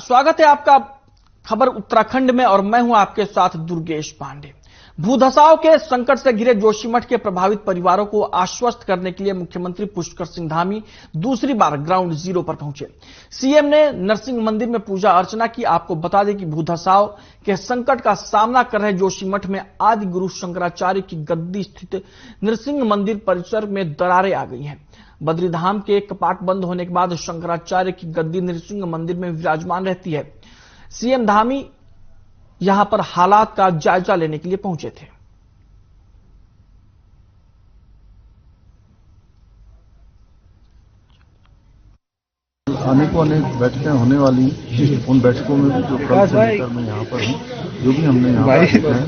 स्वागत है आपका खबर उत्तराखंड में और मैं हूं आपके साथ दुर्गेश पांडे। भूधसाव के संकट से घिरे जोशीमठ के प्रभावित परिवारों को आश्वस्त करने के लिए मुख्यमंत्री पुष्कर सिंह धामी दूसरी बार ग्राउंड जीरो पर पहुंचे। सीएम ने नरसिंह मंदिर में पूजा अर्चना की। आपको बता दें कि भूधसाव के संकट का सामना कर रहे जोशीमठ में आदि गुरु शंकराचार्य की गद्दी स्थित नरसिंह मंदिर परिसर में दरारें आ गई हैं। बद्रीधाम के कपाट बंद होने के बाद शंकराचार्य की गद्दी नरसिंह मंदिर में विराजमान रहती है। सीएम धामी यहां पर हालात का जायजा लेने के लिए पहुंचे थे। आने को अनेक बैठकें होने वाली, उन बैठकों में जो कल से लेकर मैं यहाँ पर हूँ, जो भी हमने यहाँ पर देखा है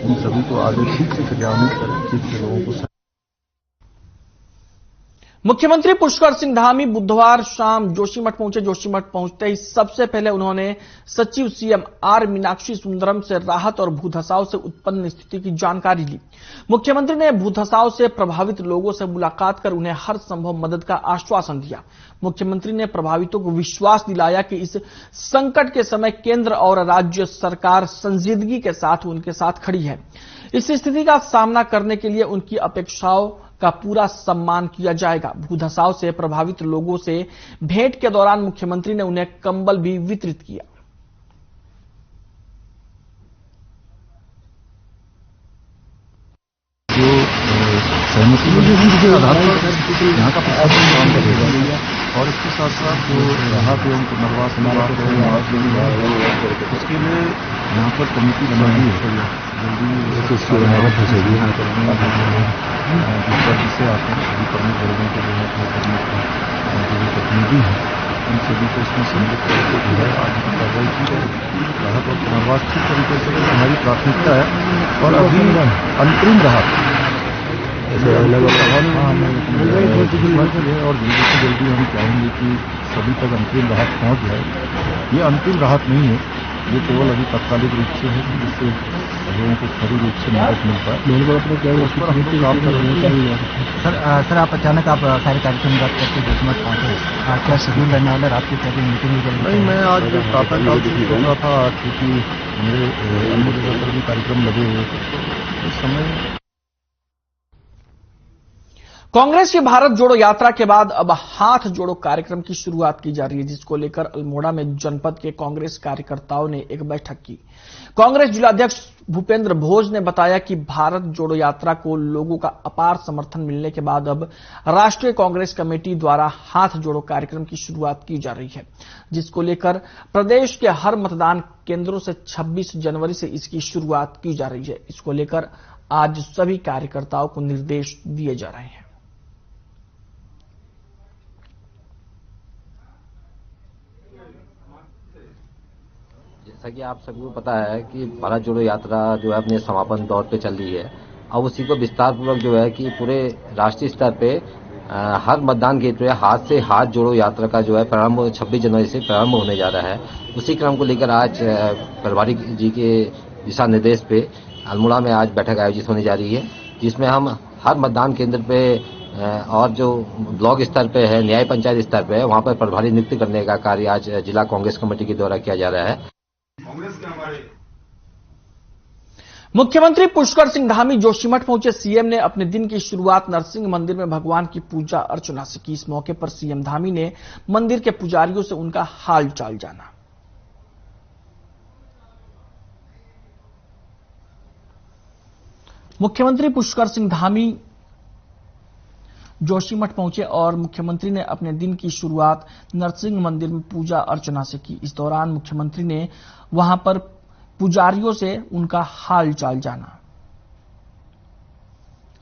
उन सभी को आगे ठीक से क्रियान्वित कर ठीक से लोगों को। मुख्यमंत्री पुष्कर सिंह धामी बुधवार शाम जोशीमठ पहुंचे। जोशीमठ पहुंचते ही सबसे पहले उन्होंने सचिव सीएम आर मीनाक्षी सुंदरम से राहत और भूधसाव से उत्पन्न स्थिति की जानकारी ली। मुख्यमंत्री ने भूधसाव से प्रभावित लोगों से मुलाकात कर उन्हें हर संभव मदद का आश्वासन दिया। मुख्यमंत्री ने प्रभावितों को विश्वास दिलाया कि इस संकट के समय केंद्र और राज्य सरकार संजीदगी के साथ उनके साथ खड़ी है। इस स्थिति का सामना करने के लिए उनकी अपेक्षाओं का पूरा सम्मान किया जाएगा। भूधसाव से प्रभावित लोगों से भेंट के दौरान मुख्यमंत्री ने उन्हें कंबल भी वितरित किया। जो सहमति के आधार पर यहाँ का प्रशासन काम करेगा और इसके साथ साथ जो राहत एवं पुनर्वास उसके लिए यहाँ पर कमेटी बनाई है। जिससे आते हैं सभी प्रमुख वर्गों के जो है प्रतिनिधि हैं उन सभी को इसमें सम्मिलित करके जो है आज की कार्रवाई की जाएगी। राहत और पुनर्वास ठीक तरीके से हमारी प्राथमिकता है और अभी अंतरिम राहत और जल्दी से जल्दी हम चाहेंगे कि सभी तक अंतरिम राहत पहुंच जाए। ये अंतिम राहत नहीं है, ये केवल अभी तात्कालिक रूप से है जिससे लोगों को खरी रूप से मदद मिल पाए। सर आप अचानक आप सारे कार्यक्रम रद्द करके जोशीमठ पहुंचे, क्या शेड्यूल रहने वाला? रात की कैबिनेट मीटिंग नहीं, मैं आज प्रातःकाल से सोच रहा था क्योंकि मेरे अन्य जगह पर भी कार्यक्रम लगे हुए थे इस समय। कांग्रेस की भारत जोड़ो यात्रा के बाद अब हाथ जोड़ो कार्यक्रम की शुरुआत की जा रही है, जिसको लेकर अल्मोड़ा में जनपद के कांग्रेस कार्यकर्ताओं ने एक बैठक की। कांग्रेस जिलाध्यक्ष भूपेंद्र भोज ने बताया कि भारत जोड़ो यात्रा को लोगों का अपार समर्थन मिलने के बाद अब राष्ट्रीय कांग्रेस कमेटी द्वारा हाथ जोड़ो कार्यक्रम की शुरुआत की जा रही है, जिसको लेकर प्रदेश के हर मतदान केंद्रों से 26 जनवरी से इसकी शुरुआत की जा रही है। इसको लेकर आज सभी कार्यकर्ताओं को निर्देश दिए जा रहे हैं। जैसा कि आप सभी को पता है कि भारत जोड़ो यात्रा जो है अपने समापन दौर पे चल रही है। अब उसी को विस्तार पूर्वक जो है कि पूरे राष्ट्रीय स्तर पे हर मतदान केंद्र पे हाथ से हाथ जोड़ो यात्रा का जो है प्रारंभ 26 जनवरी से प्रारंभ होने जा रहा है। उसी क्रम को लेकर आज प्रभारी जी के दिशा निर्देश पे अल्मोड़ा में आज बैठक आयोजित होने जा रही है, जिसमें हम हर मतदान केंद्र पे और जो ब्लॉक स्तर पे है, न्याय पंचायत स्तर पे है, वहां पर प्रभारी नियुक्त करने का कार्य आज जिला कांग्रेस कमेटी के द्वारा किया जा रहा है। मुख्यमंत्री पुष्कर सिंह धामी जोशीमठ पहुंचे। सीएम ने अपने दिन की शुरुआत नरसिंह मंदिर में भगवान की पूजा अर्चना से की। इस मौके पर सीएम धामी ने मंदिर के पुजारियों से उनका हाल चाल जाना। मुख्यमंत्री पुष्कर सिंह धामी जोशीमठ पहुंचे और मुख्यमंत्री ने अपने दिन की शुरुआत नरसिंह मंदिर में पूजा अर्चना से की। इस दौरान मुख्यमंत्री ने वहां पर पुजारियों से उनका हाल चाल जाना।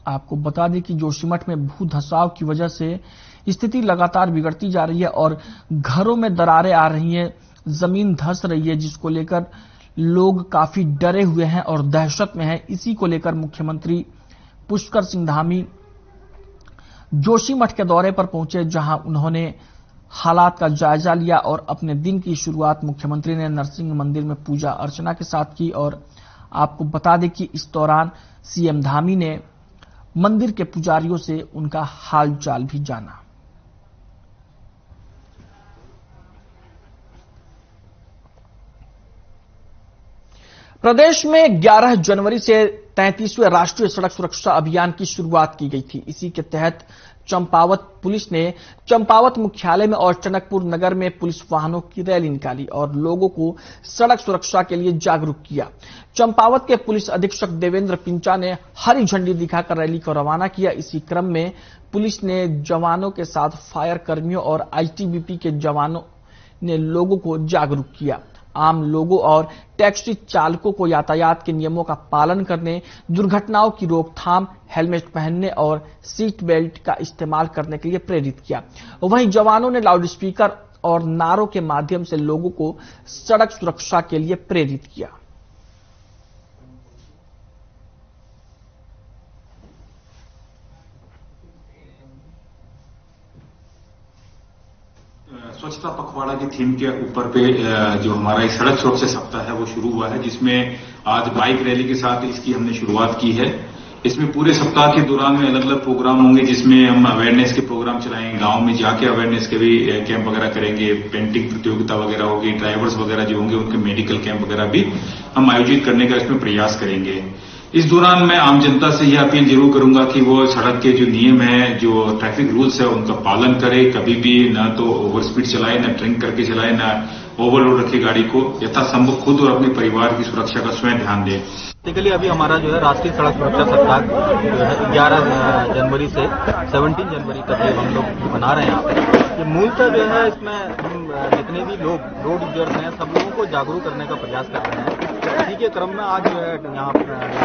आपको बता दें कि जोशीमठ में भूधसाव की वजह से स्थिति लगातार बिगड़ती जा रही है और घरों में दरारें आ रही हैं, जमीन धंस रही है, जिसको लेकर लोग काफी डरे हुए हैं और दहशत में हैं। इसी को लेकर मुख्यमंत्री पुष्कर सिंह धामी जोशीमठ के दौरे पर पहुंचे, जहां उन्होंने हालात का जायजा लिया और अपने दिन की शुरुआत मुख्यमंत्री ने नरसिंह मंदिर में पूजा अर्चना के साथ की। और आपको बता दें कि इस दौरान सीएम धामी ने मंदिर के पुजारियों से उनका हाल चाल भी जाना। प्रदेश में 11 जनवरी से 33वें राष्ट्रीय सड़क सुरक्षा अभियान की शुरुआत की गई थी। इसी के तहत चंपावत पुलिस ने चंपावत मुख्यालय में और टनकपुर नगर में पुलिस वाहनों की रैली निकाली और लोगों को सड़क सुरक्षा के लिए जागरूक किया। चंपावत के पुलिस अधीक्षक देवेंद्र पिंचा ने हरी झंडी दिखाकर रैली को रवाना किया। इसी क्रम में पुलिस ने जवानों के साथ फायर कर्मियों और आईटीबीपी के जवानों ने लोगों को जागरूक किया। आम लोगों और टैक्सी चालकों को यातायात के नियमों का पालन करने, दुर्घटनाओं की रोकथाम, हेलमेट पहनने और सीट बेल्ट का इस्तेमाल करने के लिए प्रेरित किया। वहीं जवानों ने लाउडस्पीकर और नारों के माध्यम से लोगों को सड़क सुरक्षा के लिए प्रेरित किया। स्वच्छता पखवाड़ा की थीम के ऊपर पे जो हमारा सड़क सुरक्षा सप्ताह है वो शुरू हुआ है, जिसमें आज बाइक रैली के साथ इसकी हमने शुरुआत की है। इसमें पूरे सप्ताह के दौरान में अलग अलग प्रोग्राम होंगे, जिसमें हम अवेयरनेस के प्रोग्राम चलाएंगे, गांव में जाके अवेयरनेस के भी कैंप वगैरह करेंगे, पेंटिंग प्रतियोगिता वगैरह होगी, ड्राइवर्स वगैरह जो होंगे उनके मेडिकल कैंप वगैरह भी हम आयोजित करने का इसमें प्रयास करेंगे। इस दौरान मैं आम जनता से यह अपील जरूर करूंगा कि वो सड़क के जो नियम है, जो ट्रैफिक रूल्स है, उनका पालन करे। कभी भी ना तो ओवर स्पीड चलाए, ना ड्रिंक करके चलाए, ना ओवरलोड रखे गाड़ी को। यथासंभव खुद और अपने परिवार की सुरक्षा का स्वयं ध्यान दें। बेसिकली अभी हमारा जो है राष्ट्रीय सड़क सुरक्षा सप्ताह जो है 11 जनवरी से 17 जनवरी तक हम लोग मना रहे हैं यहाँ पे। ये मूलतः जो है इसमें हम जितने भी लोग रोड यूजर्स हैं सब लोगों को जागरूक करने का प्रयास कर रहे हैं। इसी के क्रम में आज जो है यहाँ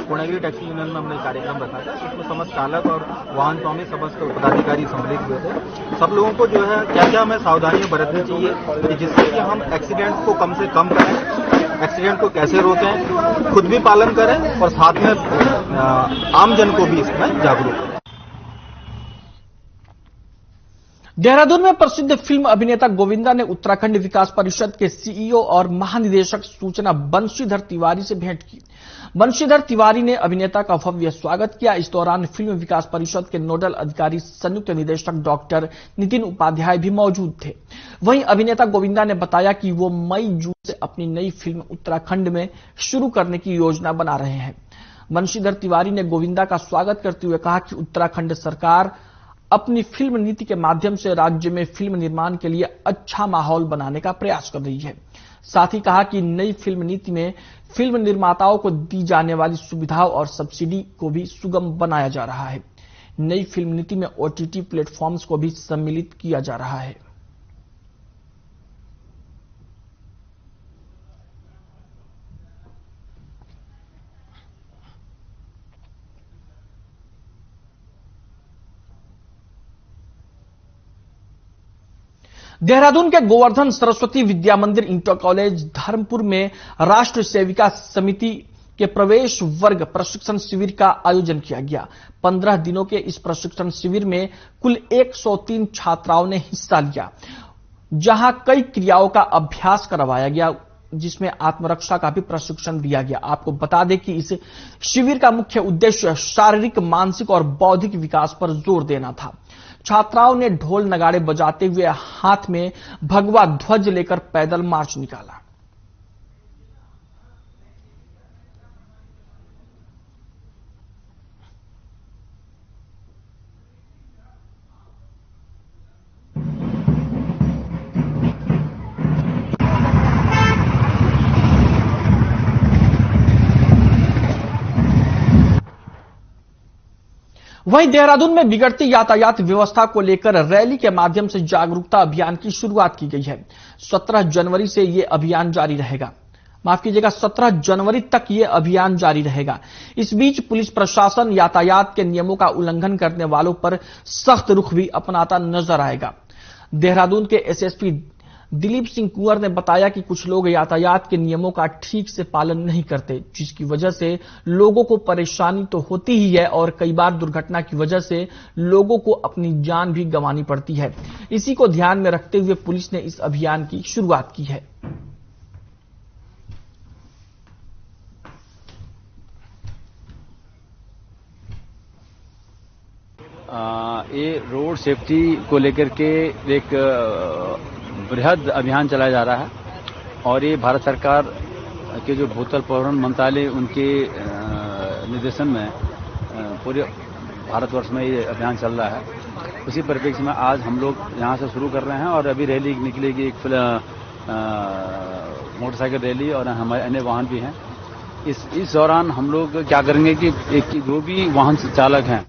पूर्णगिरी टैक्सी यूनियन में हमने कार्यक्रम रखा था, जिसमें समस्त चालक और वाहन स्वामी समस्त पदाधिकारी सम्मिलित हुए थे। सब लोगों को जो है क्या क्या हमें सावधानियां बरतनी चाहिए जिससे कि हम एक्सीडेंट को कम से कम करें, एक्सीडेंट को कैसे रोकें, खुद भी पालन करें और साथ में आम जन को भी इसमें जागरूक करें। देहरादून में प्रसिद्ध फिल्म अभिनेता गोविंदा ने उत्तराखंड विकास परिषद के सीईओ और महानिदेशक सूचना बंशीधर तिवारी से भेंट की। बंशीधर तिवारी ने अभिनेता का भव्य स्वागत किया। इस दौरान फिल्म विकास परिषद के नोडल अधिकारी संयुक्त निदेशक डॉक्टर नितिन उपाध्याय भी मौजूद थे। वहीं अभिनेता गोविंदा ने बताया कि वो मई जून से अपनी नई फिल्म उत्तराखंड में शुरू करने की योजना बना रहे हैं। बंशीधर तिवारी ने गोविंदा का स्वागत करते हुए कहा कि उत्तराखंड सरकार अपनी फिल्म नीति के माध्यम से राज्य में फिल्म निर्माण के लिए अच्छा माहौल बनाने का प्रयास कर रही है। साथ ही कहा कि नई फिल्म नीति में फिल्म निर्माताओं को दी जाने वाली सुविधाओं और सब्सिडी को भी सुगम बनाया जा रहा है। नई फिल्म नीति में ओटीटी प्लेटफॉर्म्स को भी सम्मिलित किया जा रहा है। देहरादून के गोवर्धन सरस्वती विद्या मंदिर इंटर कॉलेज धर्मपुर में राष्ट्र सेविका समिति के प्रवेश वर्ग प्रशिक्षण शिविर का आयोजन किया गया। 15 दिनों के इस प्रशिक्षण शिविर में कुल 103 छात्राओं ने हिस्सा लिया, जहां कई क्रियाओं का अभ्यास करवाया गया, जिसमें आत्मरक्षा का भी प्रशिक्षण दिया गया। आपको बता दें कि इस शिविर का मुख्य उद्देश्य शारीरिक, मानसिक और बौद्धिक विकास पर जोर देना था। छात्राओं ने ढोल नगाड़े बजाते हुए हाथ में भगवा ध्वज लेकर पैदल मार्च निकाला। वहीं देहरादून में बिगड़ती यातायात व्यवस्था को लेकर रैली के माध्यम से जागरूकता अभियान की शुरुआत की गई है। 17 जनवरी से यह अभियान जारी रहेगा। माफ कीजिएगा, 17 जनवरी तक यह अभियान जारी रहेगा। इस बीच पुलिस प्रशासन यातायात के नियमों का उल्लंघन करने वालों पर सख्त रुख भी अपनाता नजर आएगा। देहरादून के एसएसपी दिलीप सिंह कुंवर ने बताया कि कुछ लोग यातायात के नियमों का ठीक से पालन नहीं करते, जिसकी वजह से लोगों को परेशानी तो होती ही है और कई बार दुर्घटना की वजह से लोगों को अपनी जान भी गंवानी पड़ती है। इसी को ध्यान में रखते हुए पुलिस ने इस अभियान की शुरुआत की है। ये रोड सेफ्टी को लेकर के एक बृहद अभियान चलाया जा रहा है और ये भारत सरकार के जो भूतल परिवहन मंत्रालय उनके निर्देशन में पूरे भारतवर्ष में ये अभियान चल रहा है। उसी परिप्रेक्ष्य में आज हम लोग यहाँ से शुरू कर रहे हैं और अभी रैली निकलेगी, एक मोटरसाइकिल रैली और हमारे अन्य वाहन भी हैं। इस दौरान हम लोग क्या करेंगे कि जो भी वाहन चालक हैं,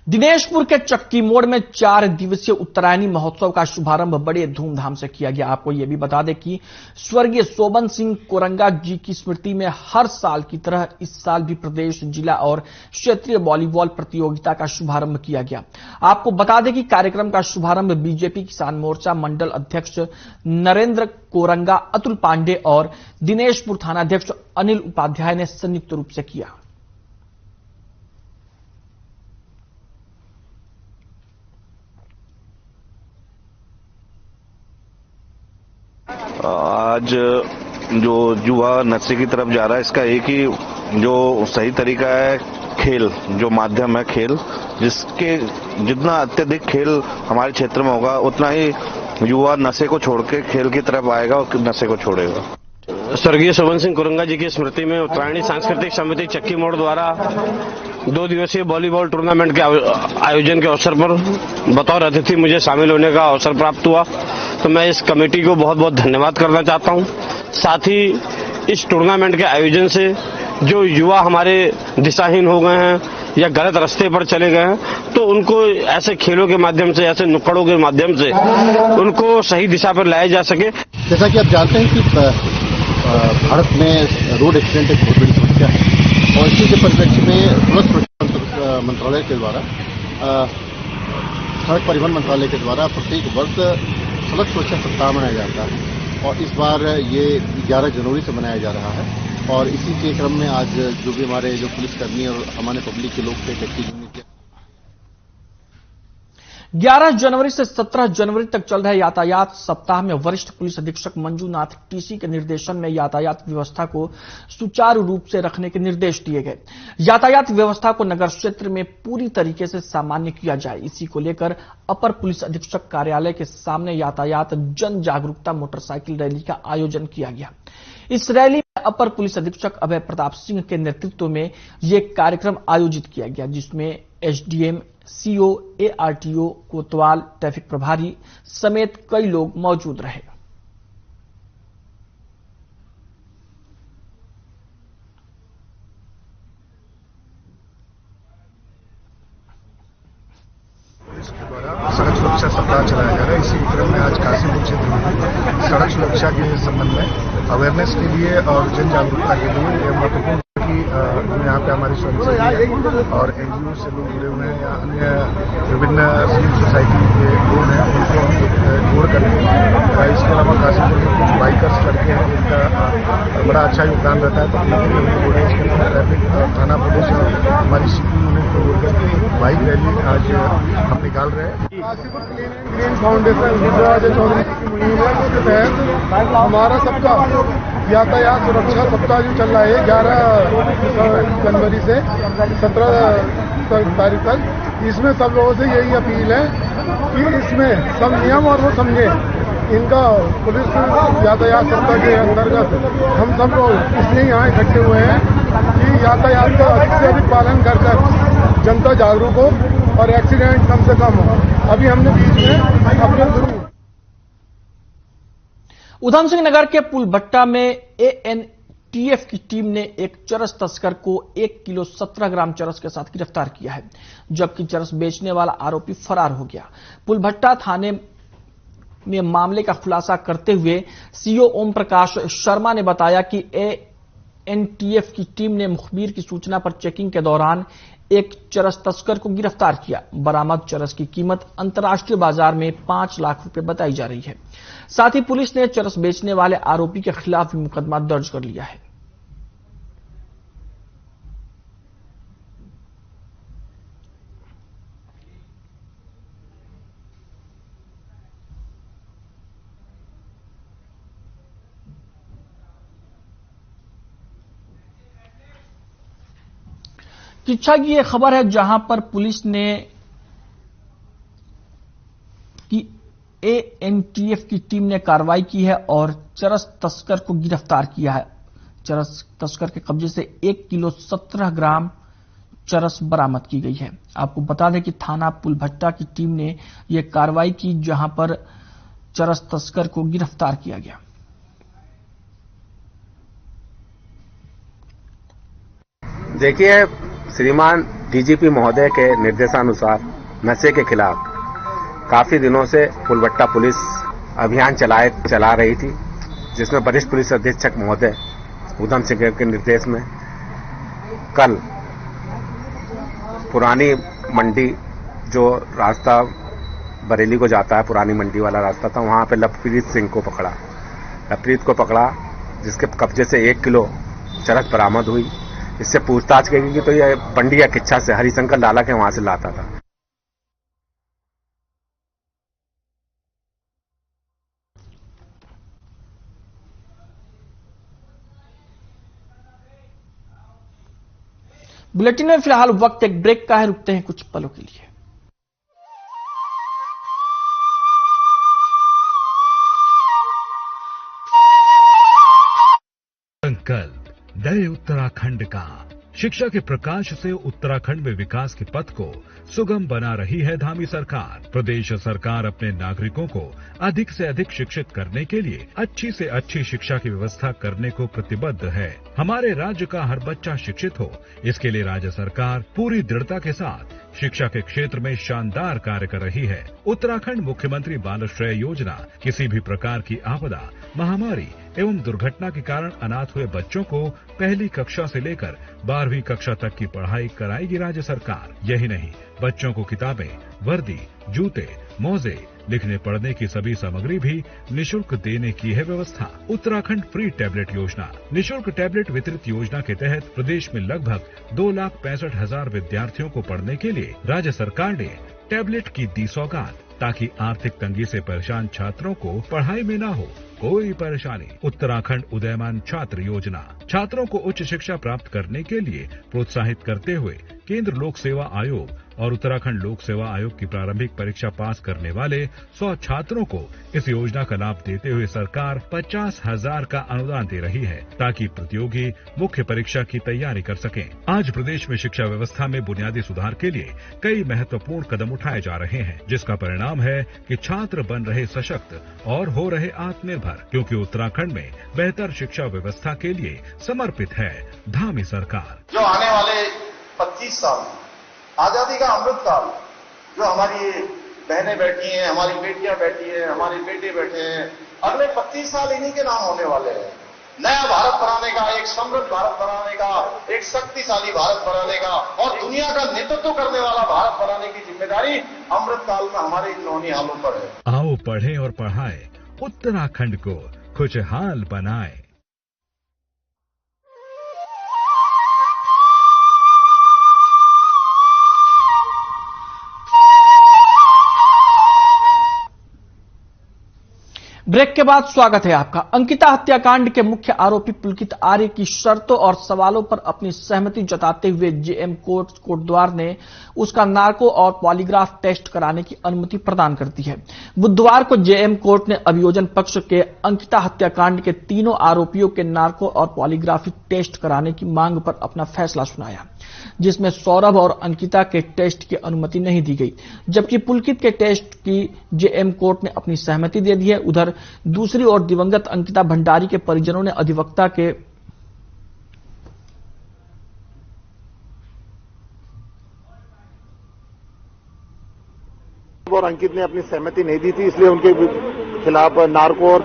दिनेशपुर के चक्की मोड़ में 4 दिवसीय उत्तरायणी महोत्सव का शुभारंभ बड़े धूमधाम से किया गया। आपको यह भी बता दें कि स्वर्गीय शोभन सिंह कोरंगा जी की स्मृति में हर साल की तरह इस साल भी प्रदेश, जिला और क्षेत्रीय वॉलीबॉल प्रतियोगिता का शुभारंभ किया गया। आपको बता दें कि कार्यक्रम का शुभारंभ बीजेपी किसान मोर्चा मंडल अध्यक्ष नरेंद्र कोरंगा, अतुल पांडे और दिनेशपुर थानाध्यक्ष अनिल उपाध्याय ने संयुक्त रूप से किया। आज जो युवा नशे की तरफ जा रहा है, इसका एक ही जो सही तरीका है, खेल जो माध्यम है, खेल जिसके जितना अत्यधिक खेल हमारे क्षेत्र में होगा उतना ही युवा नशे को छोड़ के खेल की तरफ आएगा और नशे को छोड़ेगा। स्वर्गीय शोभन सिंह कोरंगा जी की स्मृति में उत्तरायणी सांस्कृतिक समिति चक्की मोड़ द्वारा 2 दिवसीय वॉलीबॉल टूर्नामेंट के आयोजन के अवसर पर बतौर अतिथि मुझे शामिल होने का अवसर प्राप्त हुआ, तो मैं इस कमेटी को बहुत बहुत धन्यवाद करना चाहता हूं। साथ ही इस टूर्नामेंट के आयोजन से जो युवा हमारे दिशाहीन हो गए हैं या गलत रास्ते पर चले गए हैं, तो उनको ऐसे खेलों के माध्यम से, ऐसे नुक्कड़ों के माध्यम से उनको सही दिशा पर लाया जा सके। जैसा कि आप जानते हैं कि भारत में रोड एक्सीडेंट एक बहुत बड़ी समस्या है और इसी के परिप्रेक्ष्य में सड़क सुरक्षा मंत्रालय के द्वारा, सड़क परिवहन मंत्रालय के द्वारा प्रत्येक वर्ष सड़क सुरक्षा सप्ताह मनाया जाता है और इस बार ये 11 जनवरी से मनाया जा रहा है। और इसी के क्रम में आज जो भी हमारे जो पुलिसकर्मी और हमारे पब्लिक के लोग थे, टैक्सी यूनियन के 11 जनवरी से 17 जनवरी तक चल रहे यातायात सप्ताह में वरिष्ठ पुलिस अधीक्षक मंजूनाथ टीसी के निर्देशन में यातायात व्यवस्था को सुचारू रूप से रखने के निर्देश दिए गए। यातायात व्यवस्था को नगर क्षेत्र में पूरी तरीके से सामान्य किया जाए, इसी को लेकर अपर पुलिस अधीक्षक कार्यालय के सामने यातायात जन जागरूकता मोटरसाइकिल रैली का आयोजन किया गया। इस रैली में अपर पुलिस अधीक्षक अभय प्रताप सिंह के नेतृत्व में यह कार्यक्रम आयोजित किया गया, जिसमें एसडीएम, सीओ, एआरटीओ, कोतवाल, ट्रैफिक प्रभारी समेत कई लोग मौजूद रहे। इसके द्वारा सड़क सुरक्षा सप्ताह चलाया जा रहा है। इसी क्रम में आज काशीपुर क्षेत्र में सड़क सुरक्षा के संबंध में अवेयरनेस के लिए और जन जागरूकता के लिए यह महत्वपूर्ण कि यहाँ पे हमारी स्वयंसेवी और एनजीओ से लोग जुड़े हुए हैं या अन्य विभिन्न सिविल सोसाइटी के लोग हैं, उनको हम जोड़ करके, इसके अलावा काशीपुर में कुछ बाइकर्स लड़के हैं जिनका बड़ा अच्छा योगदान रहता है, तो इसके अलावा ट्रैफिक थाना पुलिस और हमारी सीपी यूनिट को जोड़ करके बाइक रैली आज हम निकाल रहे हैं। काशीपुर ग्रीन फाउंडेशन चौधरी की मुहिम है, उसके तहत हमारा सबका यातायात सुरक्षा सप्ताह जो चल रहा है 11 जनवरी से 17 तारीख तक, इसमें सब लोगों से यही अपील है कि इसमें सब नियम और वो समझे। इनका पुलिस यातायात सप्ताह के अंतर्गत हम सब लोग इसलिए यहाँ इकट्ठे हुए हैं कि यातायात का अधिक से अधिक पालन कर जनता जागरूक हो और एक्सीडेंट कम से कम हो। अभी हमने बीच में अपने उधम सिंह नगर के पुलभट्टा में एएनटीएफ की टीम ने एक चरस तस्कर को 1 किलो 17 ग्राम चरस के साथ गिरफ्तार किया है, जबकि चरस बेचने वाला आरोपी फरार हो गया। पुलभट्टा थाने में मामले का खुलासा करते हुए सीओ ओम प्रकाश शर्मा ने बताया कि एएनटीएफ की टीम ने मुखबिर की सूचना पर चेकिंग के दौरान एक चरस तस्कर को गिरफ्तार किया। बरामद चरस की कीमत अंतर्राष्ट्रीय बाजार में 5 लाख रुपए बताई जा रही है। साथ ही पुलिस ने चरस बेचने वाले आरोपी के खिलाफ भी मुकदमा दर्ज कर लिया है। शिक्षा की यह खबर है, जहां पर पुलिस ने एएनटीएफ की टीम ने कार्रवाई की है और चरस तस्कर को गिरफ्तार किया है। चरस तस्कर के कब्जे से 1 किलो 17 ग्राम चरस बरामद की गई है। आपको बता दें कि थाना पुलभट्टा की टीम ने यह कार्रवाई की, जहां पर चरस तस्कर को गिरफ्तार किया गया। देखिए, श्रीमान डीजीपी महोदय के निर्देशानुसार नशे के खिलाफ काफी दिनों से पुलभट्टा पुलिस अभियान चला रही थी, जिसमें वरिष्ठ पुलिस अधीक्षक महोदय उधम सिंह के निर्देश में कल पुरानी मंडी, जो रास्ता बरेली को जाता है, पुरानी मंडी वाला रास्ता था, वहां पे लवप्रीत को पकड़ा, जिसके कब्जे से 1 किलो चरस बरामद हुई। इससे पूछताछ की गई तो यह बंडिया किच्छा से हरिशंकर लाला के वहां से लाता था। बुलेटिन में फिलहाल वक्त एक ब्रेक का है, रुकते हैं कुछ पलों के लिए। संकल्प नए उत्तराखंड का। शिक्षा के प्रकाश से उत्तराखंड में विकास के पथ को सुगम बना रही है धामी सरकार। प्रदेश सरकार अपने नागरिकों को अधिक से अधिक शिक्षित करने के लिए अच्छी से अच्छी शिक्षा की व्यवस्था करने को प्रतिबद्ध है। हमारे राज्य का हर बच्चा शिक्षित हो, इसके लिए राज्य सरकार पूरी दृढ़ता के साथ शिक्षा के क्षेत्र में शानदार कार्य कर रही है। उत्तराखंड मुख्यमंत्री बालश्रय योजना किसी भी प्रकार की आपदा, महामारी एवं दुर्घटना के कारण अनाथ हुए बच्चों को पहली कक्षा से लेकर 12वीं कक्षा तक की पढ़ाई कराएगी राज्य सरकार। यही नहीं, बच्चों को किताबें, वर्दी, जूते, मोजे, लिखने पढ़ने की सभी सामग्री भी निःशुल्क देने की है व्यवस्था। उत्तराखंड फ्री टैबलेट योजना। निःशुल्क टैबलेट वितरित योजना के तहत प्रदेश में लगभग 2,65,000 विद्यार्थियों को पढ़ने के लिए राज्य सरकार ने टैबलेट की दी सौगात, ताकि आर्थिक तंगी से परेशान छात्रों को पढ़ाई में न हो कोई परेशानी। उत्तराखंड उदयमान छात्र योजना। छात्रों को उच्च शिक्षा प्राप्त करने के लिए प्रोत्साहित करते हुए केंद्र लोक सेवा आयोग और उत्तराखंड लोक सेवा आयोग की प्रारंभिक परीक्षा पास करने वाले 100 छात्रों को इस योजना का लाभ देते हुए सरकार 50,000 का अनुदान दे रही है, ताकि प्रतियोगी मुख्य परीक्षा की तैयारी कर सकें। आज प्रदेश में शिक्षा व्यवस्था में बुनियादी सुधार के लिए कई महत्वपूर्ण कदम उठाए जा रहे हैं, जिसका परिणाम है कि छात्र बन रहे सशक्त और हो रहे आत्मनिर्भर, क्योंकि उत्तराखंड में बेहतर शिक्षा व्यवस्था के लिए समर्पित है धामी सरकार। जो आने वाले 25 साल आजादी का अमृत काल, जो हमारी बहनें बैठी हैं, हमारी बेटियां बैठी हैं, हमारे बेटे बैठे हैं, अगले 25 साल इन्हीं के नाम होने वाले हैं। नया भारत बनाने का, एक समृद्ध भारत बनाने का, एक शक्तिशाली भारत बनाने का और दुनिया का नेतृत्व करने वाला भारत बनाने की जिम्मेदारी अमृत काल में हमारे इन नौनिहालों पर है। आओ पढ़ें और पढ़ाएं, उत्तराखंड को खुशहाल बनाएं। ब्रेक के बाद स्वागत है आपका। अंकिता हत्याकांड के मुख्य आरोपी पुलकित आर्य की शर्तों और सवालों पर अपनी सहमति जताते हुए जेएम कोटद्वार ने उसका नार्को और पॉलीग्राफ टेस्ट कराने की अनुमति प्रदान कर दी है। बुधवार को जेएम कोर्ट ने अभियोजन पक्ष के अंकिता हत्याकांड के तीनों आरोपियों के नार्को और पॉलीग्राफी टेस्ट कराने की मांग पर अपना फैसला सुनाया, जिसमें सौरभ और अंकिता के टेस्ट की अनुमति नहीं दी गई, जबकि पुलकित के टेस्ट की जेएम कोर्ट ने अपनी सहमति दे दी है। उधर दूसरी ओर दिवंगत अंकिता भंडारी के परिजनों ने अधिवक्ता के और अंकित ने अपनी सहमति नहीं दी थी, इसलिए उनके खिलाफ नार्को और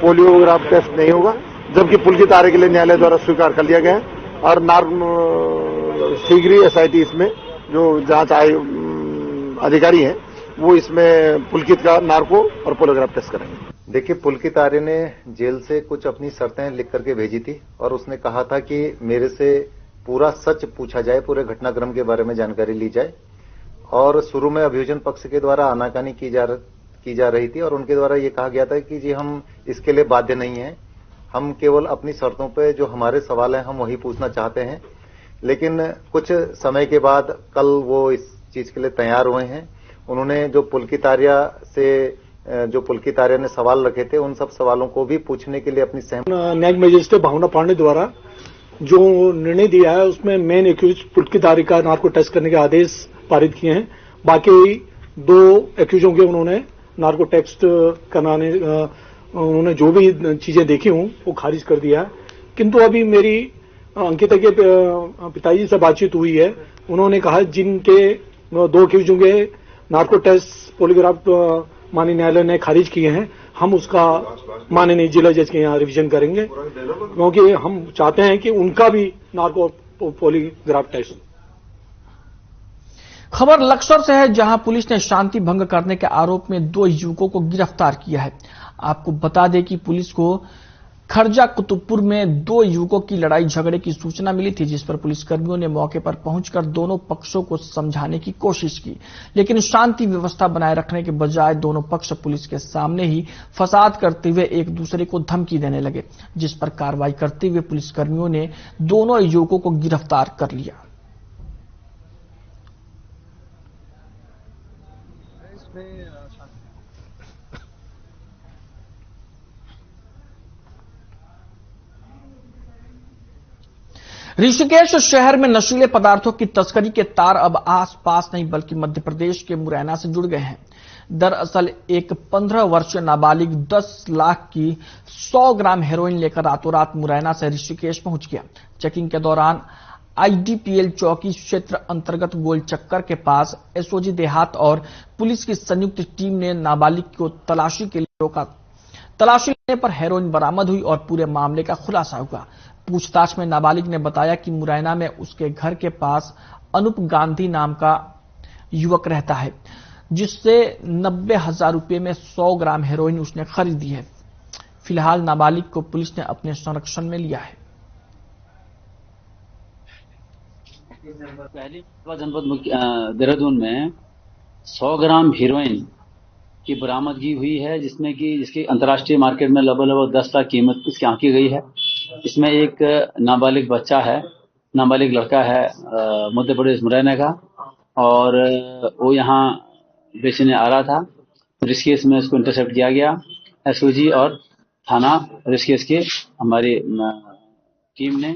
पोलियोग्राफ टेस्ट नहीं होगा, जबकि पुलकित आर्य के लिए न्यायालय द्वारा स्वीकार कर लिया गया है और शीघ्र ही एसआईटी इसमें जो जांच अधिकारी हैं वो इसमें पुलकित का नार्को और पोलियोग्राफ टेस्ट करेंगे। देखिए, पुलकित आर्य ने जेल से कुछ अपनी शर्तें लिख करके भेजी थी और उसने कहा था कि मेरे से पूरा सच पूछा जाए, पूरे घटनाक्रम के बारे में जानकारी ली जाए। और शुरू में अभियोजन पक्ष के द्वारा आनाकानी की जा रही थी और उनके द्वारा ये कहा गया था कि जी हम इसके लिए बाध्य नहीं हैं, हम केवल अपनी शर्तों पे जो हमारे सवाल हैं हम वही पूछना चाहते हैं। लेकिन कुछ समय के बाद कल वो इस चीज के लिए तैयार हुए हैं। उन्होंने जो पुलकित आर्य से जो पुलकित आर्य ने सवाल रखे थे उन सब सवालों को भी पूछने के लिए अपनी सहमति। न्यायिक मजिस्ट्रेट भावना पांडे द्वारा जो निर्णय दिया है उसमें मेन एक्यूज पुलकित आर्य का नार्को टेस्ट करने के आदेश पारित किए हैं। बाकी 2 एक्यूजों के उन्होंने नार्को टेस्ट कराने उन्होंने जो भी चीजें देखी हूं वो खारिज कर दिया है। किंतु अभी मेरी अंकिता के पिताजी से बातचीत हुई है। उन्होंने कहा जिनके 2 एक्यूजों के नार्को टेस्ट पॉलीग्राफ माननीय न्यायालय ने खारिज किए हैं, हम उसका माननीय जिला जज के यहाँ रिवीजन करेंगे, क्योंकि हम चाहते हैं कि उनका भी नार्को पॉलीग्राफ टेस्ट। खबर लक्सर से है, जहां पुलिस ने शांति भंग करने के आरोप में 2 युवकों को गिरफ्तार किया है। आपको बता दें कि पुलिस को खरजा कुतुबपुर में 2 युवकों की लड़ाई झगड़े की सूचना मिली थी, जिस पर पुलिसकर्मियों ने मौके पर पहुंचकर दोनों पक्षों को समझाने की कोशिश की, लेकिन शांति व्यवस्था बनाए रखने के बजाय दोनों पक्ष पुलिस के सामने ही फसाद करते हुए एक दूसरे को धमकी देने लगे, जिस पर कार्रवाई करते हुए पुलिसकर्मियों ने दोनों युवकों को गिरफ्तार कर लिया। ऋषिकेश शहर में नशीले पदार्थों की तस्करी के तार अब आसपास नहीं बल्कि मध्य प्रदेश के मुरैना से जुड़ गए हैं। दरअसल एक 15 वर्षीय नाबालिग 10 लाख की 100 ग्राम हेरोइन लेकर रातों रात मुरैना से ऋषिकेश पहुंच गया। चेकिंग के दौरान आईडीपीएल चौकी क्षेत्र अंतर्गत गोल चक्कर के पास एसओजी देहात और पुलिस की संयुक्त टीम ने नाबालिग को तलाशी के लिए रोका। तलाशी लेने पर हेरोइन बरामद हुई और पूरे मामले का खुलासा हुआ। पूछताछ में नाबालिग ने बताया कि मुरैना में उसके घर के पास अनूप गांधी नाम का युवक रहता है, जिससे 90,000 रुपए में 100 ग्राम हेरोइन उसने खरीदी है। फिलहाल नाबालिग को पुलिस ने अपने संरक्षण में लिया है। पहली जनपद देहरादून में 100 ग्राम हीरोइन की बरामदगी हुई है, जिसकी अंतर्राष्ट्रीय मार्केट में लगभग 10 लाख कीमत इसकी आंकी गई है। इसमें एक नाबालिग बच्चा है, नाबालिग लड़का है मध्य प्रदेश मुरैना का, और वो यहाँ बेचने आ रहा था। ऋषिकेश में इसको इंटरसेप्ट किया गया। एसओजी और थाना ऋषिकेश की हमारी टीम ने।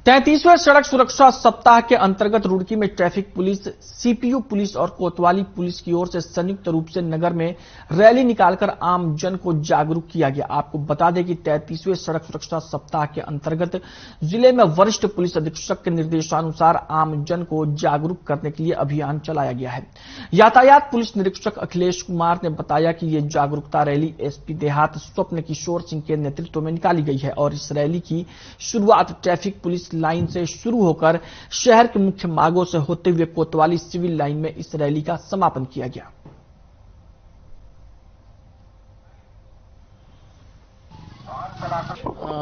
33वें सड़क सुरक्षा सप्ताह के अंतर्गत रुड़की में ट्रैफिक पुलिस, सीपीयू पुलिस और कोतवाली पुलिस की ओर से संयुक्त रूप से नगर में रैली निकालकर आम जन को जागरूक किया गया। आपको बता दें कि 33वें सड़क सुरक्षा सप्ताह के अंतर्गत जिले में वरिष्ठ पुलिस अधीक्षक के निर्देशानुसार आम जन को जागरूक करने के लिए अभियान चलाया गया है। यातायात पुलिस निरीक्षक अखिलेश कुमार ने बताया कि ये जागरूकता रैली एसपी देहात स्वप्न किशोर सिंह के नेतृत्व में निकाली गई है और इस रैली की शुरुआत ट्रैफिक पुलिस लाइन से शुरू होकर शहर के मुख्य मार्गों से होते हुए कोतवाली सिविल लाइन में इस रैली का समापन किया गया।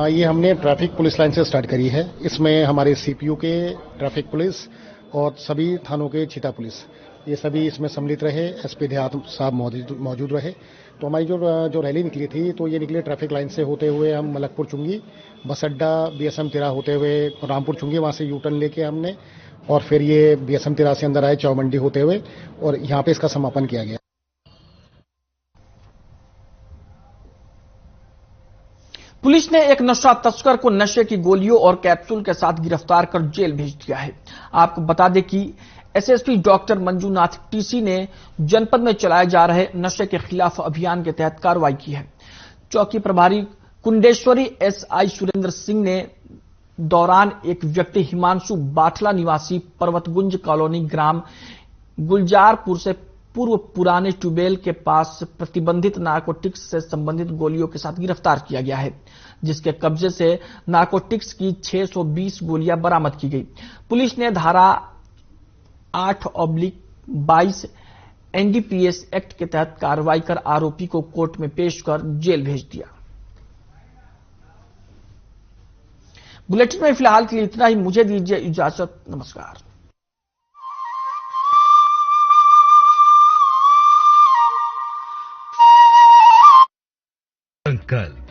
ये हमने ट्रैफिक पुलिस लाइन से स्टार्ट करी है। इसमें हमारे सीपीयू के ट्रैफिक पुलिस और सभी थानों के चीता पुलिस, ये सभी इसमें सम्मिलित रहे। एसपी देहात साहब मौजूद रहे। तो हमारी जो रैली निकली थी, तो ये निकली ट्रैफिक लाइन से होते हुए हम मलकपुर चुंगी, बस अड्डा, बीएसएम तिरा होते हुए रामपुर चुंगी, वहां से यू टर्न लेके हमने, और फिर ये बीएसएम तिरा से अंदर आए चौमंडी होते हुए, और यहाँ पे इसका समापन किया गया। पुलिस ने एक नशा तस्कर को नशे की गोलियों और कैप्सूल के साथ गिरफ्तार कर जेल भेज दिया है। आपको बता दें कि एसएसपी डॉक्टर मंजूनाथ टीसी ने जनपद में चलाए जा रहे नशे के खिलाफ अभियान के तहत कार्रवाई की है। चौकी प्रभारी कुंडेश्वरी एसआई सुरेंद्र सिंह ने दौरान एक व्यक्ति हिमांशु बाठला निवासी पर्वतगुंज कॉलोनी ग्राम गुलजारपुर से पूर्व पुराने ट्यूबवेल के पास प्रतिबंधित नारकोटिक्स से संबंधित गोलियों के साथ गिरफ्तार किया गया है, जिसके कब्जे से नारकोटिक्स की 620 गोलियां बरामद की गई। पुलिस ने धारा 8/22 एनडीपीएस एक्ट के तहत कार्रवाई कर आरोपी को कोर्ट में पेश कर जेल भेज दिया। बुलेटिन में फिलहाल के लिए इतना ही। मुझे दीजिए इजाजत। नमस्कार। संकल्प